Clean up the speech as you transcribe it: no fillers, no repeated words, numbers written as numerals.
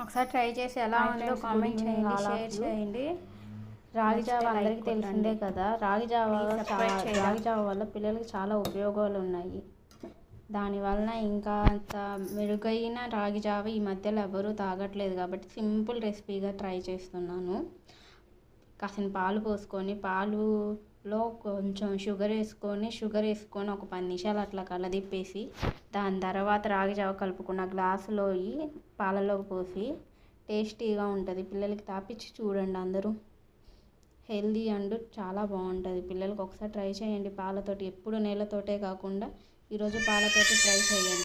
ఒకసారి ట్రై చేసి ఎలా ఉందో కామెంట్ చేయండి, షేర్ చేయండి. రాగి జావ అందరికీ తెలిసిందే కదా. రాగి జావ వల్ల పిల్లలకి చాలా ఉపయోగాలు ఉన్నాయి. దానివల్ల ఇంకా అంత మెరుగైన రాగి జావ ఈ మధ్యలో ఎవరూ తాగట్లేదు కాబట్టి సింపుల్ రెసిపీగా ట్రై చేస్తున్నాను. కాసిన పాలు పోసుకొని పాలులో కొంచెం షుగర్ వేసుకొని ఒక 10 నిమిషాలు అట్లా కలదిప్పేసి దాని తర్వాత రాగి జావ కలుపుకున్న గ్లాసులో పాలలోకి పోసి టేస్టీగా ఉంటుంది. పిల్లలకి తాపించి చూడండి అందరూ. హెల్దీ అండ్ చాలా బాగుంటుంది. పిల్లలకి ఒకసారి ట్రై చేయండి పాలతోటి. ఎప్పుడు నీళ్ళతోటే కాకుండా ఈరోజు పాలతోటి ట్రై చేయండి.